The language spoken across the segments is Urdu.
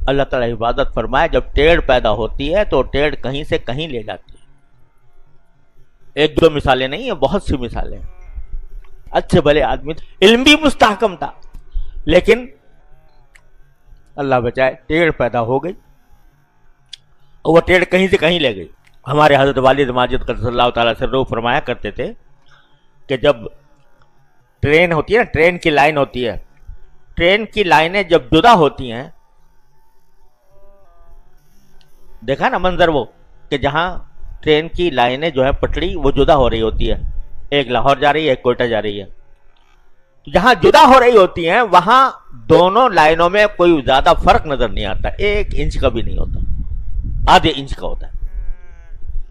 اللہ تعالیٰ حفاظت فرمائے، جب ٹیڑھ پیدا ہوتی ہے تو ٹیڑھ کہیں سے کہیں لے جاتی ہے۔ ایک دو مثالیں نہیں ہیں، بہت سی مثالیں ہیں۔ اچھے بھلے آدمی، علم بھی مستحکم تھا، لیکن اللہ بچائے ٹیڑھ پیدا ہو گئی، اور وہ ٹیڑھ کہیں سے کہیں لے گئی۔ ہمارے حضرت والد ماجد قدس اللہ تعالیٰ سرہ فرمایا کرتے تھے کہ جب ٹرین ہوتی ہے نا، ٹرین کی لائن ہوتی ہے، ٹرین کی لائنیں جب جدا ہوتی ہیں، دیکھا نا منظر وہ کہ جہاں ٹرین کی لائنیں جو ہے پٹڑی وہ جدا ہو رہی ہوتی ہے، ایک لاہور جا رہی ہے، ایک کوئٹہ جا رہی ہے، جہاں جدا ہو رہی ہوتی ہیں وہاں دونوں لائنوں میں کوئی زیادہ فرق نظر نہیں آتا، 1 انچ کا بھی نہیں ہوتا، آدھے انچ کا ہوتا ہے۔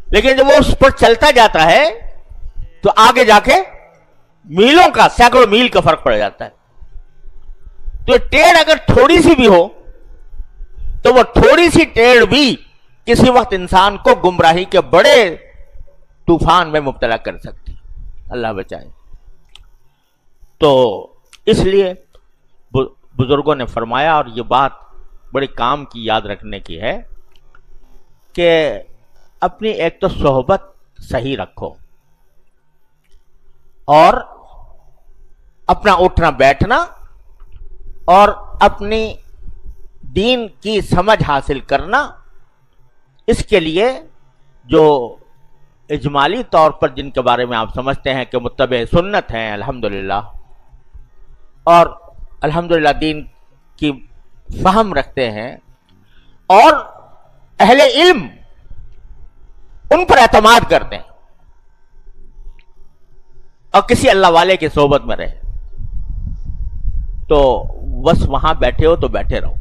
لیکن جب وہ اس پر چلتا جاتا ہے تو آگے جا کے میلوں کا، سینکڑوں میل کا فرق پڑ جاتا ہے۔ تو ٹیڑھ اگر تھوڑی سی بھی ہو تو وہ تھوڑی سی ٹیڑھ بھی کسی وقت انسان کو گمراہی کے بڑے طوفان میں مبتلا کر سکتی، اللہ بچائے۔ تو اس لیے بزرگوں نے فرمایا، اور یہ بات بڑے کام کی یاد رکھنے کی ہے، کہ اپنی ایک تو صحبت صحیح رکھو، اور اپنا اٹھنا بیٹھنا اور اپنی دین کی سمجھ حاصل کرنا، اس کے لیے جو اجمالی طور پر جن کے بارے میں آپ سمجھتے ہیں کہ متبع سنت ہیں الحمدللہ، اور الحمدللہ دین کی فہم رکھتے ہیں، اور اہل علم ان پر اعتماد کرتے ہیں، اور کسی اللہ والے کی صحبت میں رہے، تو بس وہاں بیٹھے ہو تو بیٹھے رہو،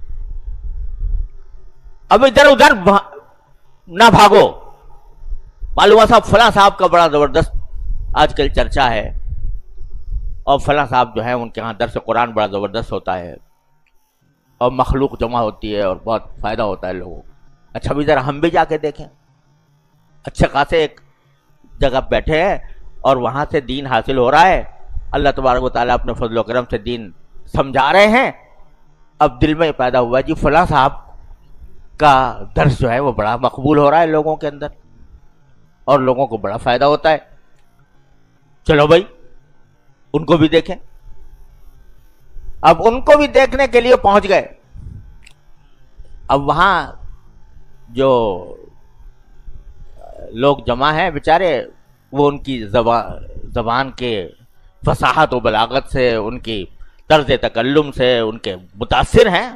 اب ادھر ادھر نہ بھاگو۔ معلوم صاحب فلاں صاحب کا بڑا زبردست آج کل چرچا ہے، اور فلاں صاحب جو ہے ان کے ہاں درس قرآن بڑا زبردست ہوتا ہے، اور مخلوق جمع ہوتی ہے اور بہت فائدہ ہوتا ہے لوگوں کو۔ اچھا بھی ذرا ہم بھی جا کے دیکھیں، اچھے خاصے ایک جگہ بیٹھے ہیں اور وہاں سے دین حاصل ہو رہا ہے، اللہ تبارک و تعالیٰ اپنے فضل و کرم سے دین سمجھا رہے ہیں۔ اب دل میں پیدا ہوا جی فلاں صاحب کا درس جو ہے وہ بڑا مقبول ہو رہا ہے لوگوں کے اندر، اور لوگوں کو بڑا فائدہ ہوتا ہے، چلو بھائی ان کو بھی دیکھیں۔ اب ان کو بھی دیکھنے کے لیے پہنچ گئے۔ اب وہاں جو لوگ جمع ہیں بیچارے، وہ ان کی زبان کے فصاحت و بلاغت سے، ان کی طرز تکلم سے ان کے متاثر ہیں،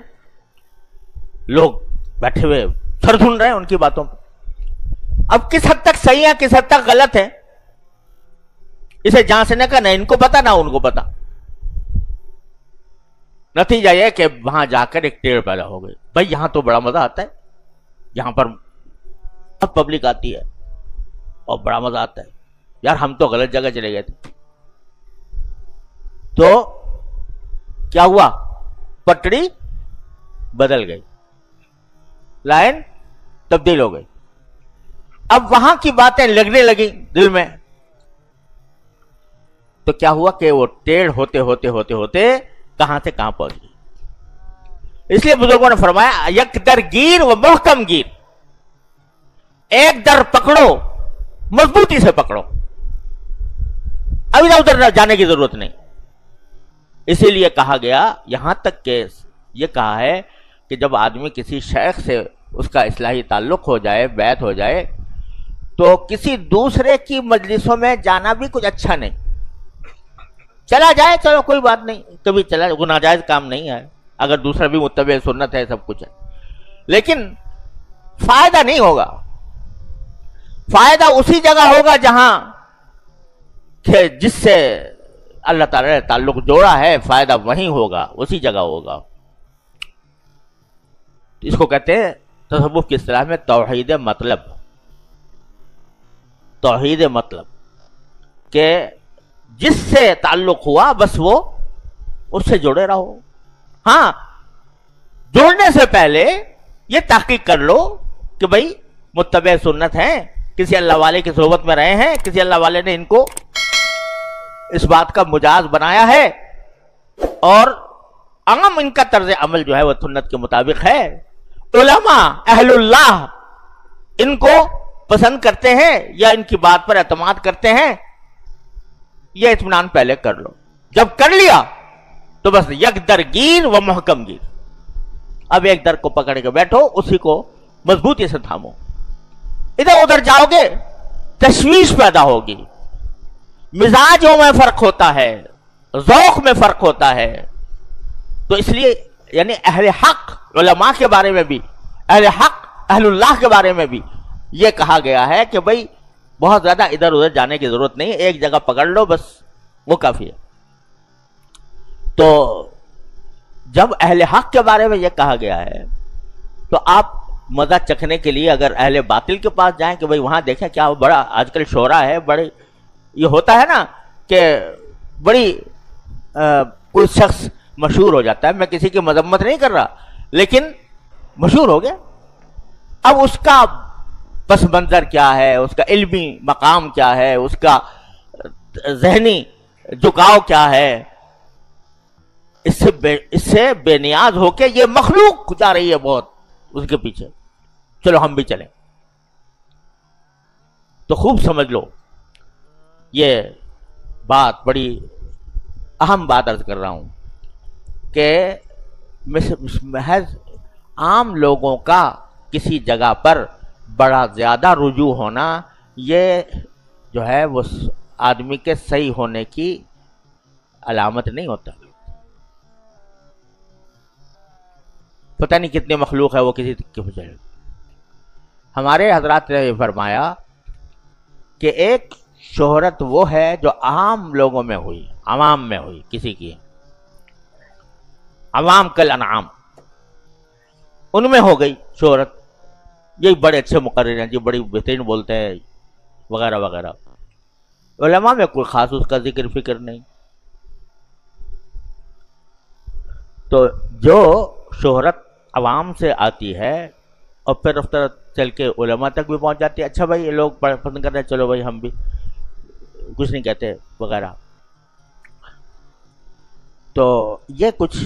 لوگ بیٹھے ہوئے سر دھن رہے ہیں ان کی باتوں پر۔ اب کس حد تک صحیح ہے کس حد تک غلط ہے، اسے جانچنے کا نہ ان کو پتا نہ ان کو پتا۔ نتیجہ یہ کہ وہاں جا کر ایک ٹیڑھ پیدا ہو گئی۔ بھائی یہاں تو بڑا مزہ آتا ہے، یہاں پر بہت پبلک آتی ہے اور بڑا مزہ آتا ہے، یار ہم تو غلط جگہ چلے گئے تھے۔ تو کیا ہوا، پٹڑی بدل گئی، لائن تبدیل ہو گئی۔ اب وہاں کی باتیں لگنے لگی دل میں، تو کیا ہوا کہ وہ ٹیڑھ ہوتے ہوتے ہوتے ہوتے کہاں سے کہاں پہنچ گئی۔ اس لیے بزرگوں نے فرمایا یک در گیر و محکم گیر، ایک در پکڑو مضبوطی سے پکڑو، اب ادھر ادھر جانے کی ضرورت نہیں۔ اسی لیے کہا گیا، یہاں تک کہ یہ کہا ہے کہ جب آدمی کسی شیخ سے اس کا اصلاحی تعلق ہو جائے، بیعت ہو جائے، تو کسی دوسرے کی مجلسوں میں جانا بھی کچھ اچھا نہیں۔ چلا جائے چلو کوئی بات نہیں، کبھی چلا، وہ ناجائز کام نہیں ہے، اگر دوسرا بھی متبع سنت ہے، سب کچھ ہے، لیکن فائدہ نہیں ہوگا۔ فائدہ اسی جگہ ہوگا جہاں کہ جس سے اللہ تعالی نے تعلق جوڑا ہے، فائدہ وہیں ہوگا، اسی جگہ ہوگا۔ اس کو کہتے ہیں تصوف کی اصطلاح میں توحید مطلب، توحید مطلب، کہ جس سے تعلق ہوا بس وہ اس سے جڑے رہو۔ ہاں جوڑنے سے پہلے یہ تحقیق کر لو کہ بھئی متبع سنت ہیں، کسی اللہ والے کی صحبت میں رہے ہیں، کسی اللہ والے نے ان کو اس بات کا مجاز بنایا ہے، اور عام ان کا طرز عمل جو ہے وہ سنت کے مطابق ہے، علماء اہل اللہ ان کو پسند کرتے ہیں یا ان کی بات پر اعتماد کرتے ہیں، یہ اطمینان پہلے کر لو. جب کر لیا تو بس یک در گیر و محکم گیر. اب ایک در کو پکڑ کے بیٹھو، اسی کو مضبوطی سے تھامو. ادھر ادھر جاؤ گے تشویش پیدا ہوگی، مزاجوں میں فرق ہوتا ہے، ذوق میں فرق ہوتا ہے. تو اس لیے یعنی اہل حق علماء کے بارے میں بھی، اہل حق اہل اللہ کے بارے میں بھی یہ کہا گیا ہے کہ بھئی بہت زیادہ ادھر ادھر جانے کی ضرورت نہیں، ایک جگہ پکڑ لو بس وہ کافی ہے. تو جب اہل حق کے بارے میں یہ کہا گیا ہے تو آپ مزہ چکھنے کے لیے اگر اہل باطل کے پاس جائیں کہ بھئی وہاں دیکھیں کیا بڑا آج کل شورا ہے، بڑے یہ ہوتا ہے نا کہ بڑی کوئی شخص مشہور ہو جاتا ہے، میں کسی کی مذمت نہیں کر رہا لیکن مشہور ہو گیا، اب اس کا پس منظر کیا ہے، اس کا علمی مقام کیا ہے، اس کا ذہنی جھکاؤ کیا ہے، اس سے بے نیاز ہو کے یہ مخلوق جا رہی ہے بہت اس کے پیچھے، چلو ہم بھی چلیں. تو خوب سمجھ لو، یہ بات بڑی اہم بات عرض کر رہا ہوں کہ محض عام لوگوں کا کسی جگہ پر بڑا زیادہ رجوع ہونا یہ جو ہے وہ آدمی کے صحیح ہونے کی علامت نہیں ہوتا. پتہ نہیں کتنے مخلوق ہے وہ کسی کے بجائے. ہمارے حضرات نے فرمایا کہ ایک شہرت وہ ہے جو عام لوگوں میں ہوئی، عوام میں ہوئی، کسی کی عوام کل انعام ان میں ہو گئی شہرت، یہ بڑے اچھے مقرر ہیں جی، بڑی بہترین بولتے ہیں وغیرہ وغیرہ. علماء میں کوئی خاص اس کا ذکر فکر نہیں. تو جو شہرت عوام سے آتی ہے اور پھر رفتہ چل کے علماء تک بھی پہنچ جاتی ہے، اچھا بھائی یہ لوگ پسند کرتے ہیں، چلو بھائی ہم بھی کچھ نہیں کہتے وغیرہ. تو یہ کچھ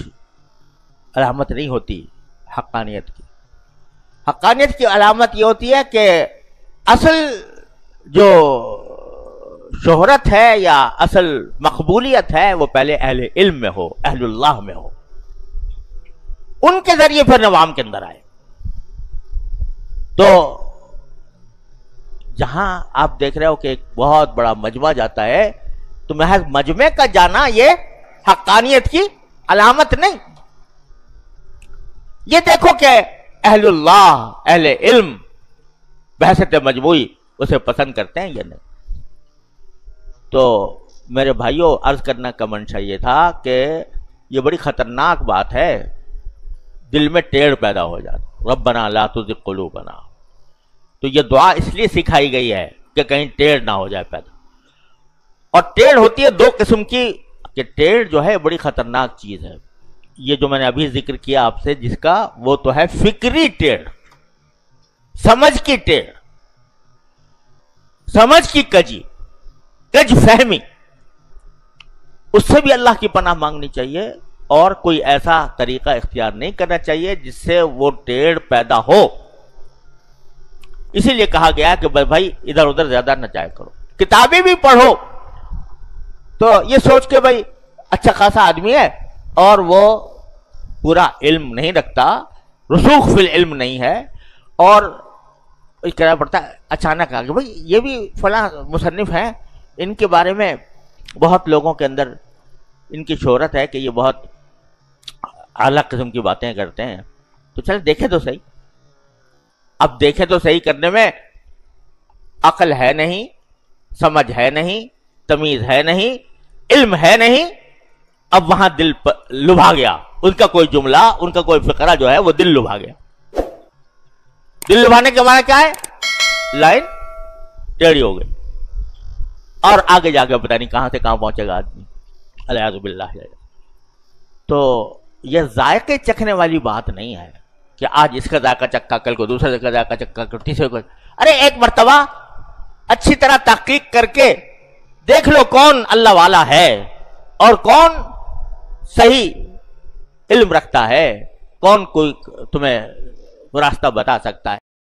علامت نہیں ہوتی حقانیت کی. حقانیت کی علامت یہ ہوتی ہے کہ اصل جو شہرت ہے یا اصل مقبولیت ہے وہ پہلے اہل علم میں ہو، اہل اللہ میں ہو، ان کے ذریعے پھر عوام کے اندر آئے. تو جہاں آپ دیکھ رہے ہو کہ ایک بہت بڑا مجمع جاتا ہے تو محض مجمع کا جانا یہ حقانیت کی علامت نہیں. یہ دیکھو کہ اہل اللہ اہل علم بحثت مجموعی اسے پسند کرتے ہیں یا نہیں. تو میرے بھائیوں عرض کرنا کا منشا یہ تھا کہ یہ بڑی خطرناک بات ہے، دل میں ٹیڑھ پیدا ہو جاتا، ربنا لا تزغ قلوبنا. تو یہ دعا اس لیے سکھائی گئی ہے کہ کہیں ٹیڑھ نہ ہو جائے پیدا. اور ٹیڑھ ہوتی ہے دو قسم کی، کہ ٹیڑھ جو ہے بڑی خطرناک چیز ہے. یہ جو میں نے ابھی ذکر کیا آپ سے جس کا، وہ تو ہے فکری ٹیڑھ، سمجھ کی ٹیڑھ، سمجھ کی کج فہمی. اس سے بھی اللہ کی پناہ مانگنی چاہیے اور کوئی ایسا طریقہ اختیار نہیں کرنا چاہیے جس سے وہ ٹیڑھ پیدا ہو. اسی لیے کہا گیا کہ بھائی ادھر ادھر زیادہ نہ جایا کرو. کتابیں بھی پڑھو تو یہ سوچ کے بھائی اچھا خاصا آدمی ہے اور وہ پورا علم نہیں رکھتا، رسوخ فی العلم نہیں ہے، اور کہنا پڑتا ہے اچانک آ کہ بھائی یہ بھی فلاں مصنف ہیں، ان کے بارے میں بہت لوگوں کے اندر ان کی شہرت ہے کہ یہ بہت اعلیٰ قسم کی باتیں کرتے ہیں. تو چل دیکھیں تو صحیح. اب دیکھیں تو صحیح کرنے میں عقل ہے نہیں، سمجھ ہے نہیں، تمیز ہے نہیں، علم ہے نہیں. اب وہاں دل لبھا گیا، ان کا کوئی جملہ، ان کا کوئی فقرہ جو ہے وہ دل لبھا گیا. دل لبھانے کے معنی کیا ہے؟ لائن ٹیڑھی ہو گئی اور آگے جا کے پتہ نہیں کہاں سے کہاں پہنچے گا آدمی، الیاذ باللہ. تو یہ ذائقے چکھنے والی بات نہیں ہے کہ آج اس کا ذائقہ چکھا، کل کو دوسرے کا ذائقہ چکھا، تیسرے کو. ارے ایک مرتبہ اچھی طرح تحقیق کر کے دیکھ لو کون اللہ والا ہے اور کون صحیح علم رکھتا ہے، کون کوئی تمہیں وہ راستہ بتا سکتا ہے.